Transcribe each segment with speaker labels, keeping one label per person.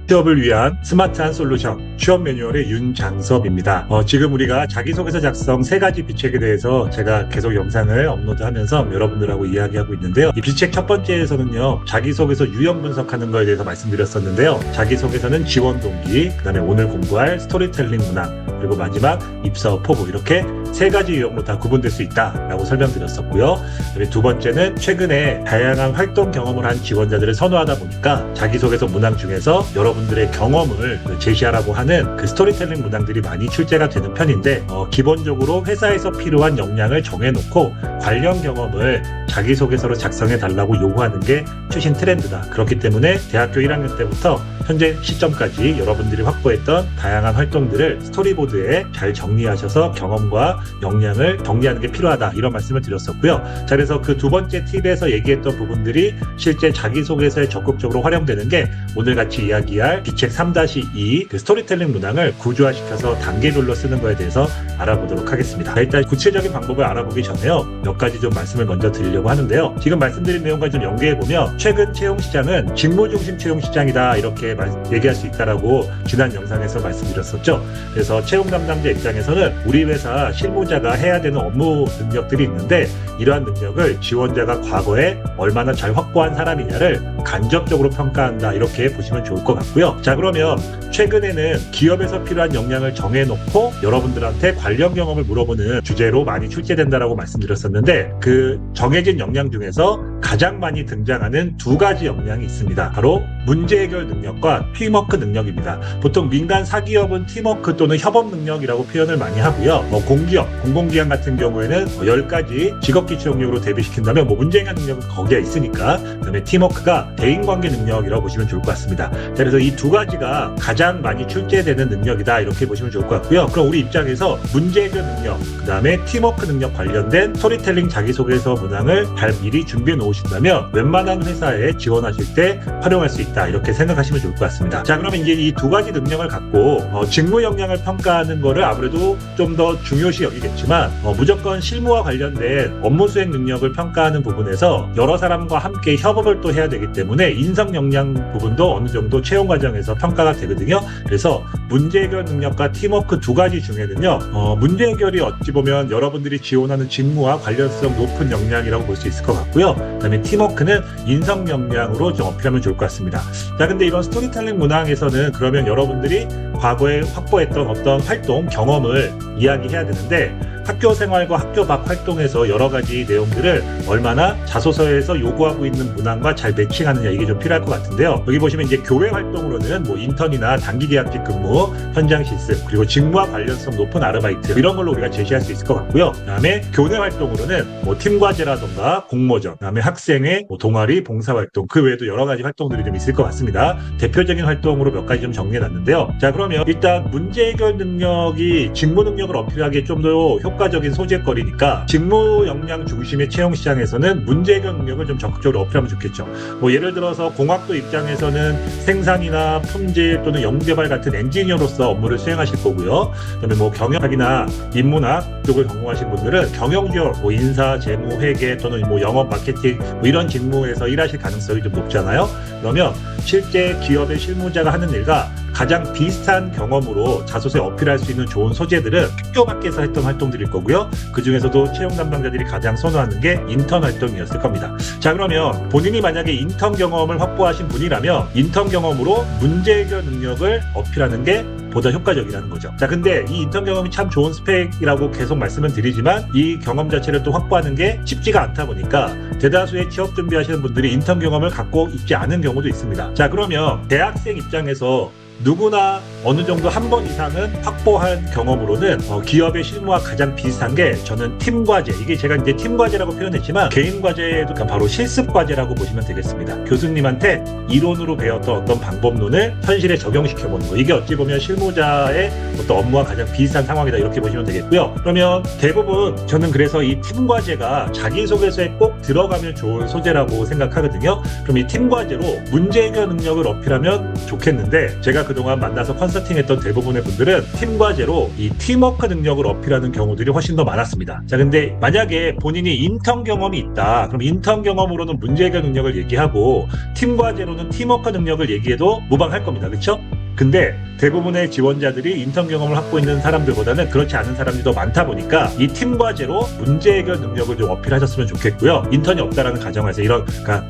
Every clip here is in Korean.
Speaker 1: 취업을 위한 스마트한 솔루션 취업 매뉴얼의 윤장섭입니다. 지금 우리가 자기소개서 작성 3가지 비책에 대해서 제가 계속 영상을 업로드하면서 여러분들하고 이야기하고 있는데요. 이 비책 첫 번째에서는요, 자기소개서 유형 분석하는 거에 대해서 말씀드렸었는데요. 자기소개서는 지원 동기, 그 다음에 오늘 공부할 스토리텔링 문항, 그리고 마지막 입사 포부, 이렇게 3가지 유형으로 다 구분될 수 있다라고 설명드렸었고요. 그리고 두 번째는 최근에 다양한 활동 경험을 한 지원자들을 선호하다 보니까 자기소개서 문항 중에서 여러분들의 경험을 제시하라고 하는 그 스토리텔링 문항들이 많이 출제가 되는 편인데, 기본적으로 회사에서 필요한 역량을 정해놓고 관련 경험을 자기소개서로 작성해 달라고 요구하는 게 최신 트렌드다. 그렇기 때문에 대학교 1학년 때부터 현재 시점까지 여러분들이 확보했던 다양한 활동들을 스토리보드에 잘 정리하셔서 경험과 역량을 정리하는 게 필요하다, 이런 말씀을 드렸었고요. 자, 그래서 그 두 번째 팁에서 얘기했던 부분들이 실제 자기소개서에 적극적으로 활용되는 게 오늘 같이 이야기할 비책 3-2 그 스토리텔링 문항을 구조화시켜서 단계별로 쓰는 거에 대해서 알아보도록 하겠습니다. 자, 일단 구체적인 방법을 알아보기 전에요, 몇 가지 좀 말씀을 먼저 드리려고 하는데요. 지금 말씀드린 내용과 좀 연계해보면 최근 채용시장은 직무중심 채용시장이다, 이렇게 얘기할 수 있다라고 지난 영상에서 말씀드렸었죠. 그래서 채용 담당자 입장에서는 우리 회사 실무자가 해야 되는 업무 능력들이 있는데, 이러한 능력을 지원자가 과거에 얼마나 잘 확보한 사람이냐를 간접적으로 평가한다, 이렇게 보시면 좋을 것 같고요. 자, 그러면 최근에는 기업에서 필요한 역량을 정해놓고 여러분들한테 관련 경험을 물어보는 주제로 많이 출제된다라고 말씀드렸었는데, 그 정해진 역량 중에서 가장 많이 등장하는 2가지 역량이 있습니다. 바로 문제 해결 능력과 팀워크 능력입니다. 보통 민간 사기업은 팀워크 또는 협업 능력이라고 표현을 많이 하고요. 공기업, 공공기관 같은 경우에는 10가지 직업기초 능력으로 대비시킨다면 문제 해결 능력은 거기에 있으니까, 그다음에 팀워크가 대인관계 능력이라고 보시면 좋을 것 같습니다. 자, 그래서 이 2가지가 가장 많이 출제되는 능력이다, 이렇게 보시면 좋을 것 같고요. 그럼 우리 입장에서 문제 해결 능력, 그다음에 팀워크 능력 관련된 스토리텔링 자기소개서 문항을 잘 미리 준비해 놓으신다면 웬만한 회사에 지원하실 때 활용할 수 있다, 이렇게 생각하시면 좋을 것 같습니다. 자, 그러면 이제 이 2가지 능력을 갖고 직무 역량을 평가하는 거를 아무래도 좀 더 중요시 여기겠지만, 무조건 실무와 관련된 업무 수행 능력을 평가하는 부분에서 여러 사람과 함께 협업을 또 해야 되기 때문에 인성 역량 부분도 어느 정도 채용 과정에서 평가가 되거든요. 그래서 문제 해결 능력과 팀워크 2가지 중에는요, 문제 해결이 어찌 보면 여러분들이 지원하는 직무와 관련성 높은 역량이라고 볼 수 있을 것 같고요. 그다음에 팀워크는 인성 역량으로 좀 어필하면 좋을 것 같습니다. 자, 근데 이런 스토리텔링 문항에서는 그러면 여러분들이 과거에 확보했던 어떤 활동, 경험을 이야기해야 되는데, 학교 생활과 학교 밖 활동에서 여러 가지 내용들을 얼마나 자소서에서 요구하고 있는 문항과 잘 매칭하느냐, 이게 좀 필요할 것 같은데요. 여기 보시면 이제 교회 활동으로는 인턴이나 단기계약직 근무, 현장 실습, 그리고 직무와 관련성 높은 아르바이트, 이런 걸로 우리가 제시할 수 있을 것 같고요. 그다음에 교내 활동으로는 팀과제라던가 공모전, 그다음에 학생회, 동아리, 봉사활동, 그 외에도 여러 가지 활동들이 좀 있을 것 같습니다. 대표적인 활동으로 몇 가지 좀 정리해놨는데요. 자, 그러면 일단 문제 해결 능력이 직무 능력을 어필하기에 좀 더 효과적인 소재거리니까 직무 역량 중심의 채용 시장에서는 문제 해결 능력을 좀 적극적으로 어필하면 좋겠죠. 예를 들어서 공학도 입장에서는 생산이나 품질 또는 연구개발 같은 엔지니어로서 업무를 수행하실 거고요. 그다음에 경영학이나 인문학 쪽을 전공하신 분들은 경영지원, 인사, 재무, 회계 또는 영업, 마케팅 이런 직무에서 일하실 가능성이 좀 높잖아요. 그러면 실제 기업의 실무자가 하는 일과 가장 비슷한 경험으로 자소서에 어필할 수 있는 좋은 소재들은 학교 밖에서 했던 활동들일 거고요. 그 중에서도 채용 담당자들이 가장 선호하는 게 인턴 활동이었을 겁니다. 자, 그러면 본인이 만약에 인턴 경험을 확보하신 분이라면 인턴 경험으로 문제 해결 능력을 어필하는 게 보다 효과적이라는 거죠. 자, 근데 이 인턴 경험이 참 좋은 스펙이라고 계속 말씀은 드리지만, 이 경험 자체를 또 확보하는 게 쉽지가 않다 보니까 대다수의 취업 준비하시는 분들이 인턴 경험을 갖고 있지 않은 경우도 있습니다. 자, 그러면 대학생 입장에서 누구나 어느 정도 한 번 이상은 확보한 경험으로는 기업의 실무와 가장 비슷한 게, 저는 팀과제, 이게 제가 이제 팀과제라고 표현했지만 개인과제도 바로 실습과제라고 보시면 되겠습니다. 교수님한테 이론으로 배웠던 어떤 방법론을 현실에 적용시켜보는 거, 이게 어찌 보면 실무자의 어떤 업무와 가장 비슷한 상황이다, 이렇게 보시면 되겠고요. 그러면 대부분 저는 그래서 이 팀과제가 자기소개서에 꼭 들어가면 좋은 소재라고 생각하거든요. 그럼 이 팀과제로 문제 해결 능력을 어필하면 좋겠는데, 제가 그동안 만나서 컨설팅했던 대부분의 분들은 팀 과제로 이 팀워크 능력을 어필하는 경우들이 훨씬 더 많았습니다. 자, 근데 만약에 본인이 인턴 경험이 있다. 그럼 인턴 경험으로는 문제 해결 능력을 얘기하고 팀 과제로는 팀워크 능력을 얘기해도 무방할 겁니다. 그렇죠? 근데 대부분의 지원자들이 인턴 경험을 갖고 있는 사람들보다는 그렇지 않은 사람들이 더 많다 보니까 이 팀 과제로 문제 해결 능력을 좀 어필하셨으면 좋겠고요. 인턴이 없다라는 가정하에서 이런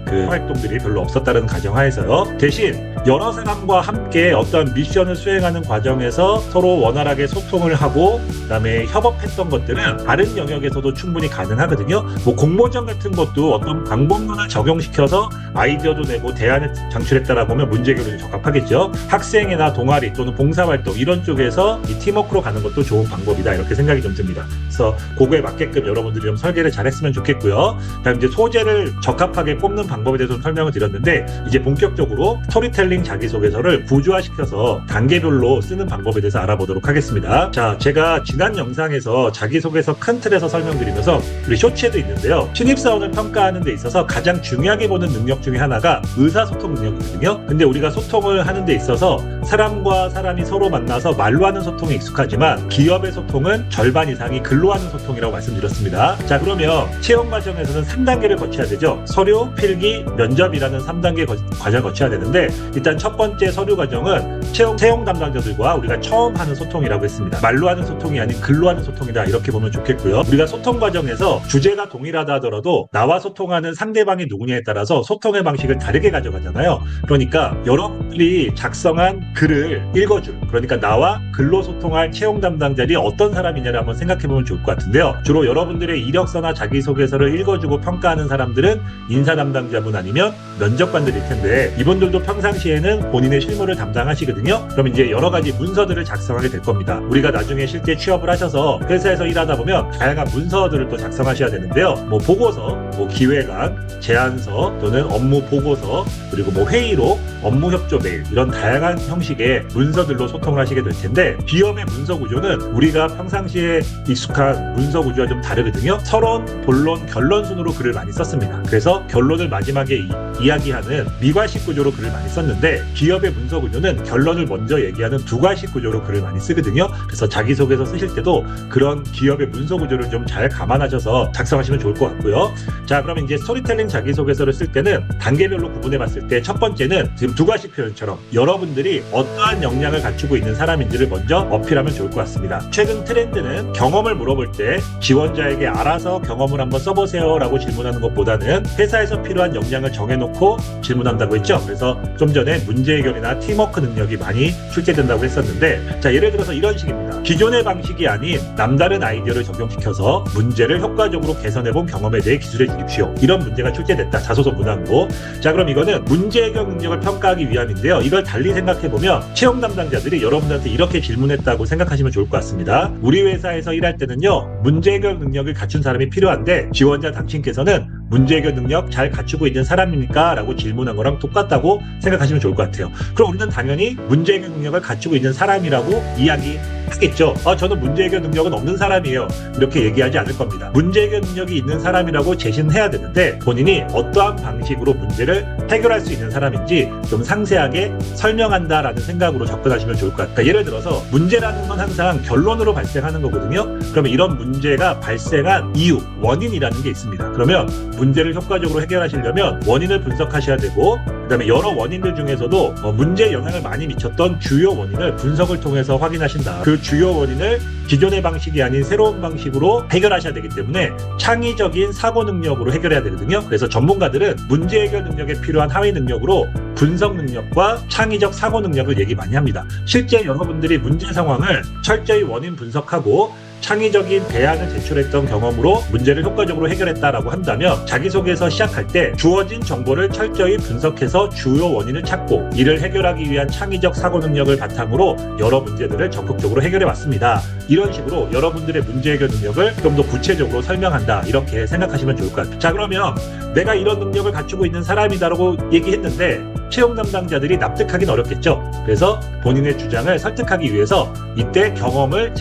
Speaker 1: 그 활동들이 별로 없었다는 가정하에서요. 대신 여러 사람과 함께 어떤 미션을 수행하는 과정에서 서로 원활하게 소통을 하고 그다음에 협업했던 것들은 다른 영역에서도 충분히 가능하거든요. 뭐 공모전 같은 것도 어떤 방법론을 적용시켜서 아이디어도 내고 대안을 장출했다라고 하면 문제 해결에 적합하겠죠. 학생회나 동아리 또는 봉사활동 이런 쪽에서 이 팀워크로 가는 것도 좋은 방법이다 이렇게 생각이 좀 듭니다. 그래서 그거에 맞게끔 여러분들이 좀 설계를 잘했으면 좋겠고요. 그다음 이제 소재를 적합하게 뽑는 방법에 대해서 좀 설명을 드렸는데 이제 본격적으로 스토리텔링 자기소개서를 구조화시켜서 단계별로 쓰는 방법에 대해서 알아보도록 하겠습니다. 자, 제가 지난 영상에서 자기소개서 큰 틀에서 설명드리면서 우리 쇼츠에도 있는데요. 신입사원을 평가하는 데 있어서 가장 중요하게 보는 능력 중에 하나가 의사소통 능력이거든요. 근데 우리가 소통을 하는 데 있어서 사람과 사람이 서로 만나서 말로 하는 소통이 익숙하지만 기업의 소통은 절반 이상이 글로 하는 소통이라고 말씀드렸습니다. 자, 그러면 채용 과정에서는 3단계를 거쳐야 되죠. 서류, 필기, 면접이라는 3단계 과정을 거쳐야 되는데 일단 첫 번째 서류 과정은 채용 담당자들과 우리가 처음 하는 소통이라고 했습니다. 말로 하는 소통이 아닌 글로 하는 소통이다 이렇게 보면 좋겠고요. 우리가 소통 과정에서 주제가 동일하다 하더라도 나와 소통하는 상대방이 누구냐에 따라서 소통의 방식을 다르게 가져가잖아요. 그러니까 여러분들이 작성한 글을 읽어줄, 그러니까 나와 글로 소통할 채용 담당자들이 어떤 사람이냐를 한번 생각해보면 좋을 것 같은데요. 주로 여러분들의 이력서나 자기소개서를 읽어주고 평가하는 사람들은 인사 담당자분 아니면 면접관들일 텐데 이분들도 평상시에는 본인의 실무를 담당하시거든요. 그럼 이제 여러 가지 문서들을 작성하게 될 겁니다. 우리가 나중에 실제 취업을 하셔서 회사에서 일하다 보면 다양한 문서들을 또 작성하셔야 되는데요. 뭐 보고서, 뭐 기획안, 제안서 또는 업무 보고서 그리고 뭐 회의록, 업무 협조 메일 이런 다양한 형식의 문서들로 소통을 하시게 될 텐데 기업의 문서 구조는 우리가 평상시에 익숙한 문서 구조와 좀 다르거든요. 서론, 본론, 결론 순으로 글을 많이 썼습니다. 그래서 결론을 마지막에 이야기하는 미괄식 구조로 글을 많이 썼는데 기업의 문서 구조는 결론을 먼저 얘기하는 두괄식 구조로 글을 많이 쓰거든요. 그래서 자기소개서 쓰실 때도 그런 기업의 문서 구조를 좀 잘 감안하셔서 작성하시면 좋을 것 같고요. 자, 그러면 이제 스토리텔링 자기소개서를 쓸 때는 단계별로 구분해 봤을 때 첫 번째는 지금 두괄식 표현처럼 여러분들이 어떠한 역량을 갖추고 있는 사람인지를 먼저 어필하면 좋을 것 같습니다. 최근 트렌드는 경험을 물어볼 때 지원자에게 알아서 경험을 한번 써보세요 라고 질문하는 것보다는 회사에서 필요한 역량을 정해놓고 질문한다고 했죠. 그래서 좀 전에 문제 해결이나 팀워크 능력이 많이 출제된다고 했었는데 자, 예를 들어서 이런 식입니다. 기존의 방식이 아닌 남다른 아이디어를 적용시켜서 문제를 효과적으로 개선해본 경험에 대해 기술해 주십시오. 이런 문제가 출제됐다. 자소서 문항으로. 자, 그럼 이거는 문제 해결 능력을 평가하기 위함인데요. 이걸 달리 생각해보면 채용 담당자들이 여러분들한테 이렇게 질문했다고 생각하시면 좋을 것 같습니다. 우리 회사에서 일할 때는요, 문제 해결 능력을 갖춘 사람이 필요한데 지원자 당신께서는 문제 해결 능력 잘 갖추고 있는 사람입니까? 라고 질문한 거랑 똑같다고 생각하시면 좋을 것 같아요. 그럼 우리는 당연히 문제 해결 능력을 갖추고 있는 사람이라고 이야기하겠죠. 저는 문제 해결 능력은 없는 사람이에요. 이렇게 얘기하지 않을 겁니다. 문제 해결 능력이 있는 사람이라고 제시는 해야 되는데 본인이 어떠한 방식으로 문제를 해결할 수 있는 사람인지 좀 상세하게 설명한다라는 생각으로 접근하시면 좋을 것 같아요. 예를 들어서 문제라는 건 항상 결론으로 발생하는 거거든요. 그러면 이런 문제가 발생한 이유, 원인이라는 게 있습니다. 그러면 문제를 효과적으로 해결하시려면 원인을 분석하셔야 되고 그다음에 여러 원인들 중에서도 문제에 영향을 많이 미쳤던 주요 원인을 분석을 통해서 확인하신다. 그 주요 원인을 기존의 방식이 아닌 새로운 방식으로 해결하셔야 되기 때문에 창의적인 사고 능력으로 해결해야 되거든요. 그래서 전문가들은 문제 해결 능력에 필요한 하위 능력으로 분석 능력과 창의적 사고 능력을 얘기 많이 합니다. 실제 여러분들이 문제 상황을 철저히 원인 분석하고 창의적인 대안을 제출했던 경험으로 문제를 효과적으로 해결했다라고 한다면 자기소개서 시작할 때 주어진 정보를 철저히 분석해서 주요 원인을 찾고 이를 해결하기 위한 창의적 사고 능력을 바탕으로 여러 문제들을 적극적으로 해결해 왔습니다. 이런 식으로 여러분들의 문제 해결 능력을 좀 더 구체적으로 설명한다 이렇게 생각하시면 좋을 것 같아요. 자, 그러면 내가 이런 능력을 갖추고 있는 사람이다라고 얘기했는데 채용 담당자들이 납득하기는 어렵겠죠. 그래서 본인의 주장을 설득하기 위해서 이때 경험을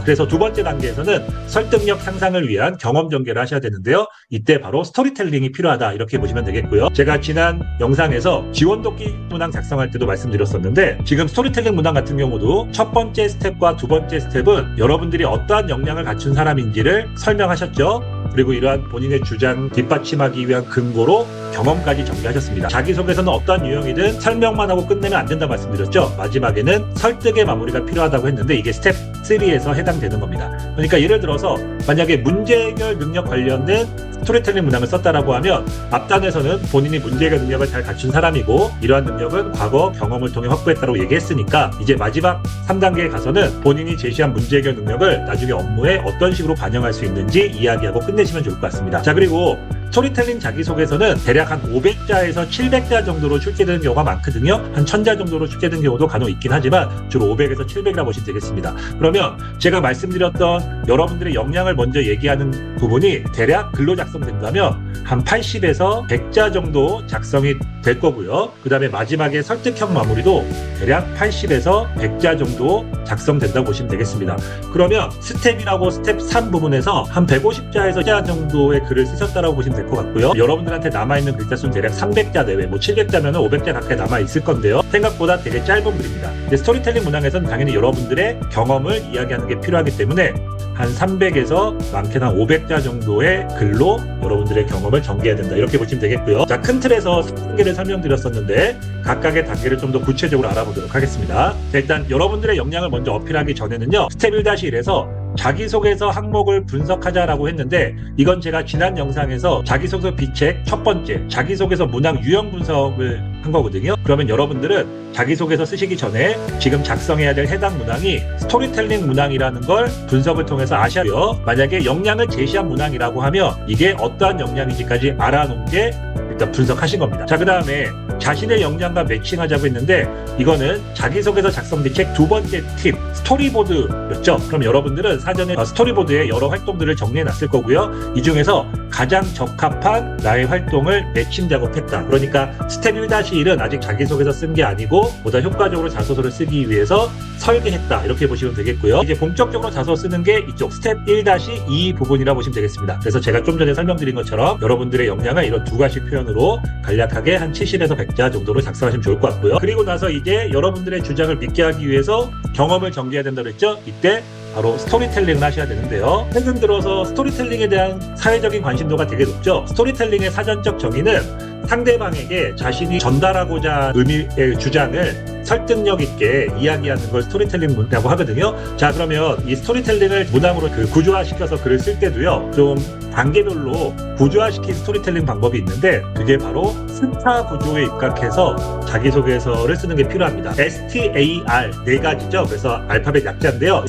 Speaker 1: 그래서 두 번째 단계에서는 설득력 향상을 위한 경험 전개를 하셔야 되는데요. 이때 바로 스토리텔링이 필요하다 이렇게 보시면 되겠고요. 제가 지난 영상에서 지원도끼 문항 작성할 때도 말씀드렸었는데 지금 스토리텔링 문항 같은 경우도 첫 번째 스텝과 두 번째 스텝은 여러분들이 어떠한 역량을 갖춘 사람인지를 설명하셨죠. 그리고 이러한 본인의 주장 뒷받침하기 위한 근거로 경험까지 전개하셨습니다. 자기소개서는 어떠한 유형이든 설명만 하고 끝내면 안 된다 말씀드렸죠. 마지막에는 설득의 마무리가 필요하다고 했는데 이게 스텝 3에서 해당되는 겁니다. 그러니까 예를 들어서 만약에 문제 해결 능력 관련된 스토리텔링 문항을 썼다라고 하면 앞단에서는 본인이 문제 해결 능력을 잘 갖춘 사람이고 이러한 능력은 과거 경험을 통해 확보했다고 얘기했으니까 이제 마지막 3단계에 가서는 본인이 제시한 문제 해결 능력을 나중에 업무에 어떤 식으로 반영할 수 있는지 이야기하고 끝내시면 좋을 것 같습니다. 자, 그리고 스토리텔링 자기소개서는 대략 한 500자에서 700자 정도로 출제되는 경우가 많거든요. 한 1000자 정도로 출제되는 경우도 간혹 있긴 하지만 주로 500에서 700이라고 보시면 되겠습니다. 그러면 제가 말씀드렸던 여러분들의 역량을 먼저 얘기하는 부분이 대략 글로 작성된다면 한 80에서 100자 정도 작성이 될 거고요. 그 다음에 마지막에 설득형 마무리도 대략 80에서 100자 정도 작성된다고 보시면 되겠습니다. 그러면 스텝이라고 스텝 3 부분에서 한 150자에서 100자 정도의 글을 쓰셨다고 보시면 될 것 같고요. 여러분들한테 남아있는 글자 수는 대략 300자 내외, 700자면 500자 가까이 남아있을 건데요. 생각보다 되게 짧은 글입니다. 근데 스토리텔링 문항에서는 당연히 여러분들의 경험을 이야기하는 게 필요하기 때문에 한 300에서 많게는 한 500자 정도의 글로 여러분들의 경험을 전개해야 된다. 이렇게 보시면 되겠고요. 자, 큰 틀에서 3단계를 설명드렸었는데 각각의 단계를 좀 더 구체적으로 알아보도록 하겠습니다. 자, 일단 여러분들의 역량을 먼저 어필하기 전에는요. 스텝 1-1에서 자기소개서 항목을 분석하자라고 했는데 이건 제가 지난 영상에서 자기소개서 비책 첫 번째 자기소개서 문항 유형 분석을 한 거거든요. 그러면 여러분들은 자기소개서 쓰시기 전에 지금 작성해야 될 해당 문항이 스토리텔링 문항이라는 걸 분석을 통해서 아셔요. 만약에 역량을 제시한 문항이라고 하면 이게 어떠한 역량인지까지 알아놓은 게 일단 분석하신 겁니다. 자, 그 다음에 자신의 역량과 매칭하자고 했는데 이거는 자기소개서 작성 비책 두 번째 팁 스토리보드였죠. 그럼 여러분들은 사전에 스토리보드에 여러 활동들을 정리해 놨을 거고요. 이 중에서 가장 적합한 나의 활동을 매칭 작업했다. 그러니까 스텝 1-1은 아직 자기소개서 쓴 게 아니고 보다 효과적으로 자소서를 쓰기 위해서 설계했다. 이렇게 보시면 되겠고요. 이제 본격적으로 자소서 쓰는 게 이쪽 스텝 1-2 부분이라고 보시면 되겠습니다. 그래서 제가 좀 전에 설명드린 것처럼 여러분들의 역량을 이런 두 가지 표현으로 간략하게 한 70에서 100자 정도로 작성하시면 좋을 것 같고요. 그리고 나서 이제 여러분들의 주장을 믿게 하기 위해서 경험을 전개해야 된다고 했죠. 이때 바로 스토리텔링을 하셔야 되는데요. 최근 들어서 스토리텔링에 대한 사회적인 관심도가 되게 높죠. 스토리텔링의 사전적 정의는 상대방에게 자신이 전달하고자 의미의 주장을 설득력 있게 이야기하는 걸 스토리텔링이라고 하거든요. 자, 그러면 이 스토리텔링을 문항으로 구조화시켜서 글을 쓸 때도요. 좀 단계별로 구조화시킨 스토리텔링 방법이 있는데 그게 바로 스타 구조에 입각해서 자기소개서를 쓰는 게 필요합니다. STAR 네 가지죠. 그래서 알파벳 약자인데요.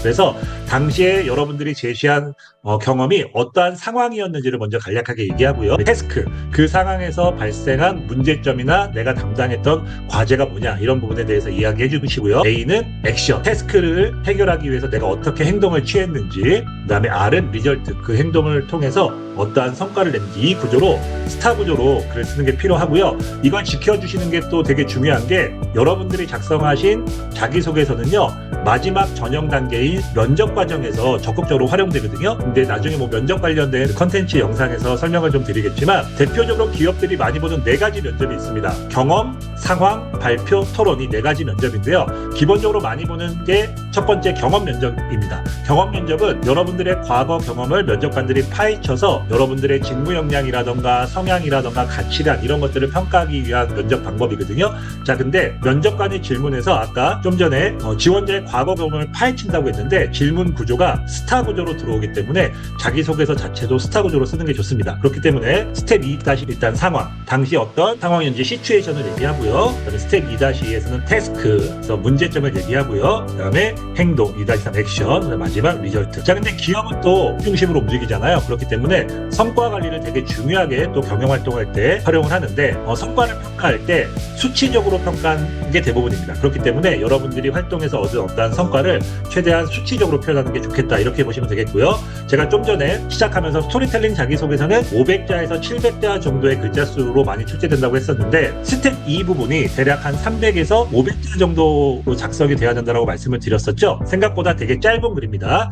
Speaker 1: 그래서 당시에 여러분들이 제시한 경험이 어떠한 상황이었는지를 먼저 간략하게 얘기하고요. 태스크, 그 상황에서 발생한 문제점이나 내가 담당했던 과제가 뭐냐 이런 부분에 대해서 이야기해 주시고요. A는 액션, 태스크를 해결하기 위해서 내가 어떻게 행동을 취했는지, 그 다음에 R은 리절트, 그 행동을 통해서 어떠한 성과를 냈는지 이 구조로 스타 구조로 글을 쓰는 게 필요하고요. 이걸 지켜주시는 게 또 되게 중요한 게 여러분들이 작성하신 자기소개서는요. 마지막 전형 단계인 면접 과정에서 적극적으로 활용되거든요. 근데 나중에 뭐 면접 관련된 컨텐츠 영상에서 설명을 좀 드리겠지만 대표적으로 기업들이 많이 보는 네 가지 면접이 있습니다. 경험, 상황, 발표, 토론 이 네 가지 면접인데요. 기본적으로 많이 보는 게 첫 번째 경험 면접입니다. 경험 면접은 여러분들의 과거 경험을 면접관들이 파헤쳐서 여러분들의 직무 역량이라던가 성향이라던가 가치관 이런 것들을 평가하기 위한 면접 방법이거든요. 자, 근데 면접관이 질문에서 아까 좀 전에 지원자의 과거 경험을 파헤친다고 했는데 질문 구조가 스타 구조로 들어오기 때문에 자기소개서 자체도 스타 구조로 쓰는 게 좋습니다. 그렇기 때문에 스텝 2 일단 상황, 당시 어떤 상황이었는지 시츄에이션을 얘기하고요. 얘기하고요. 그다음에 스텝 2-2에서는 태스크, 그래서 문제점을 얘기하고요. 그다음에 행동 2-3 액션, 그다음에 마지막 리절트. 자, 근데 기업은 또 중심으로 움직이잖아요. 그렇기 때문에 성과 관리를 되게 중요하게 또 경영 활동할 때 활용을 하는데 성과를 평가할 때 수치적으로 평가하는 게 대부분입니다. 그렇기 때문에 여러분들이 활동에서 얻은 어떠한 성과를 최대한 수치적으로 표현하는 게 좋겠다, 이렇게 보시면 되겠고요. 제가 좀 전에 시작하면서 스토리텔링 자기소개서는 500자에서 700자 정도의 글자 수로 많이 출제된다고 했었는데 스텝 2 부분이 대략 한 300에서 500자 정도로 작성이 돼야 된다고 말씀을 드렸었죠. 생각보다 되게 짧은 글입니다.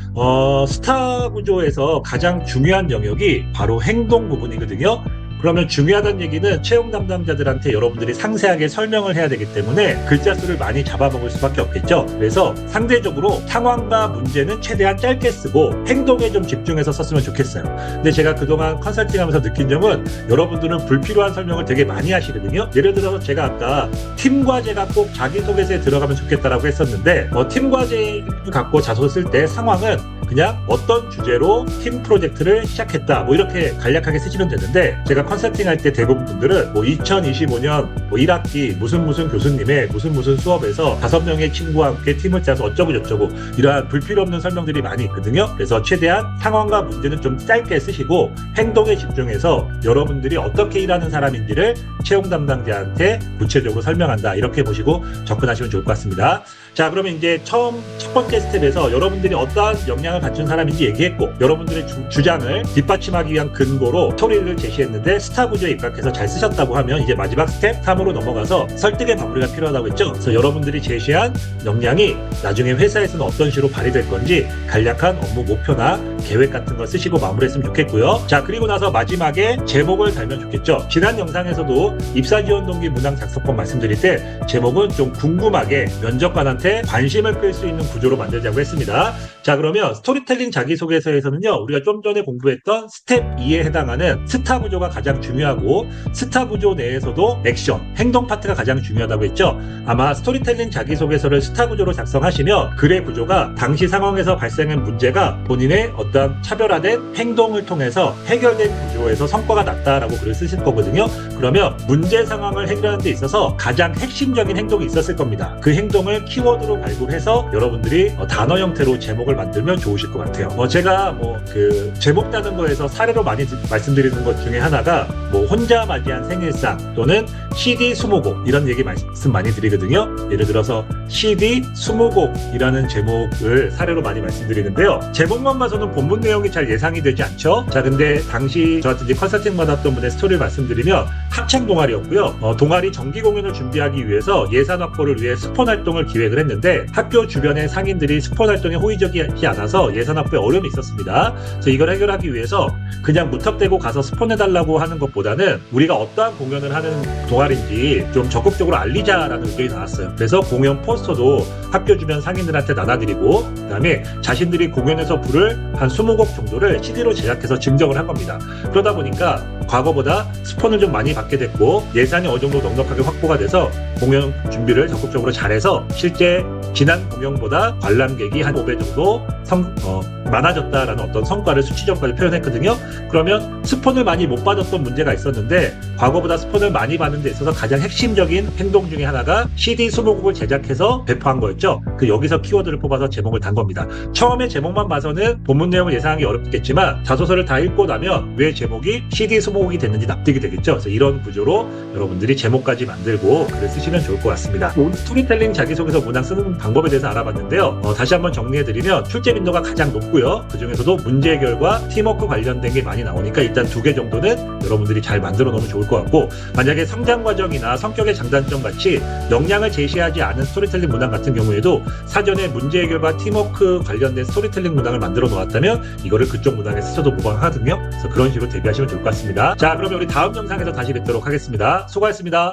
Speaker 1: 스타 구조에서 가장 중요한 영역이 바로 행동 부분이거든요. 그러면 중요하다는 얘기는 채용 담당자들한테 여러분들이 상세하게 설명을 해야 되기 때문에 글자 수를 많이 잡아먹을 수밖에 없겠죠. 그래서 상대적으로 상황과 문제는 최대한 짧게 쓰고 행동에 좀 집중해서 썼으면 좋겠어요. 근데 제가 그동안 컨설팅하면서 느낀 점은 여러분들은 불필요한 설명을 되게 많이 하시거든요. 예를 들어서 제가 아까 팀 과제가 꼭 자기소개서에 들어가면 좋겠다라고 했었는데 팀 과제를 갖고 자소 쓸 때 상황은 그냥 어떤 주제로 팀 프로젝트를 시작했다, 뭐 이렇게 간략하게 쓰시면 되는데, 제가 컨설팅 할 때 대부분 분들은 2025년 1학기 무슨 교수님의 무슨 수업에서 5명의 친구와 함께 팀을 짜서 어쩌고 저쩌고 이러한 불필요 없는 설명들이 많이 있거든요. 그래서 최대한 상황과 문제는 좀 짧게 쓰시고 행동에 집중해서 여러분들이 어떻게 일하는 사람인지를 채용 담당자한테 구체적으로 설명한다, 이렇게 보시고 접근하시면 좋을 것 같습니다. 자, 그러면 이제 첫 번째 스텝에서 여러분들이 어떠한 역량을 갖춘 사람인지 얘기했고, 여러분들의 주장을 뒷받침하기 위한 근거로 스토리를 제시했는데 스타 구조에 입각해서 잘 쓰셨다고 하면 이제 마지막 스텝 3으로 넘어가서 설득의 마무리가 필요하다고 했죠. 그래서 여러분들이 제시한 역량이 나중에 회사에서는 어떤 식으로 발휘될 건지 간략한 업무 목표나 계획 같은 걸 쓰시고 마무리했으면 좋겠고요. 자, 그리고 나서 마지막에 제목을 달면 좋겠죠. 지난 영상에서도 입사 지원 동기 문항 작성법 말씀드릴 때 제목은 좀 궁금하게 면접관한테 관심을 끌 수 있는 구조로 만들자고 했습니다. 자, 그러면 스토리텔링 자기소개서에서는요, 우리가 좀 전에 공부했던 스텝 2에 해당하는 스타 구조가 가장 중요하고, 스타 구조 내에서도 액션, 행동 파트가 가장 중요하다고 했죠. 아마 스토리텔링 자기소개서를 스타 구조로 작성하시면 글의 구조가 당시 상황에서 발생한 문제가 본인의 어떤 차별화된 행동을 통해서 해결된 구조에서 성과가 났다라고 글을 쓰실 거거든요. 그러면 문제 상황을 해결하는 데 있어서 가장 핵심적인 행동이 있었을 겁니다. 그 행동을 키워드로 발굴해서 여러분들이 단어 형태로 제목을 만들면 좋으실 것 같아요. 제가 제목 따는 거에서 사례로 많이 말씀드리는 것 중에 하나가 혼자 맞이한 생일상 또는 CD 20곡 이런 얘기 말씀 많이 드리거든요. 예를 들어서 CD 20곡이라는 제목을 사례로 많이 말씀드리는데요. 제목만 봐서는 본문 내용이 잘 예상이 되지 않죠. 자, 근데 당시 저한테 이제 컨설팅 받았던 분의 스토리를 말씀드리면 학창 동아리였고요. 동아리 정기 공연을 준비하기 위해서 예산 확보를 위해 스폰 활동을 기획을 했는데 학교 주변의 상인들이 스폰 활동에 호의적이지 않아서 예산 확보에 어려움이 있었습니다. 그래서 이걸 해결하기 위해서 그냥 무턱대고 가서 스폰해달라고 하는 것보다는 우리가 어떠한 공연을 하는 동아리인지 좀 적극적으로 알리자라는 의견이 나왔어요. 그래서 공연 포스터도 학교 주변 상인들한테 나눠드리고, 그다음에 자신들이 공연에서 부를 한 20곡 정도를 CD로 제작해서 증정을 한 겁니다. 그러다 보니까 과거보다 스폰을 좀 많이 받게 됐고 예산이 어느 정도 넉넉하게 확보가 돼서 공연 준비를 적극적으로 잘해서 실제 지난 공연보다 관람객이 한 5배 정도 많아졌다라는 어떤 성과를 수치적으로 표현했거든요. 그러면 스폰을 많이 못 받았던 문제가 있었는데 과거보다 스폰을 많이 받는 데 있어서 가장 핵심적인 행동 중에 하나가 CD 20곡을 제작해서 배포한 거였죠. 여기서 키워드를 뽑아서 제목을 단 겁니다. 처음에 제목만 봐서는 본문 내용을 예상하기 어렵겠지만 자소서를 다 읽고 나면 왜 제목이 CD 20곡이 됐는지 납득이 되겠죠. 그래서 이런 구조로 여러분들이 제목까지 만들고 글을 쓰시면 좋을 것 같습니다. 스토리텔링 자기소개서 문항 쓰는 방법에 대해서 알아봤는데요. 다시 한번 정리해드리면 출제 빈도가 가장 높고요. 그 중에서도 문제 해결과 팀워크 관련된 게 많이 나오니까 일단 2개 정도는 여러분들이 잘 만들어 놓으면 좋을 것 같고, 만약에 성장 과정이나 성격의 장단점 같이 역량을 제시하지 않은 스토리텔링 문항 같은 경우에도 사전에 문제 해결과 팀워크 관련된 스토리텔링 문항을 만들어 놓았다면 이거를 그쪽 문항에 쓰셔도 무방하거든요. 그래서 그런 식으로 대비하시면 좋을 것 같습니다. 자, 그러면 우리 다음 영상에서 다시 뵙도록 하겠습니다. 수고하셨습니다.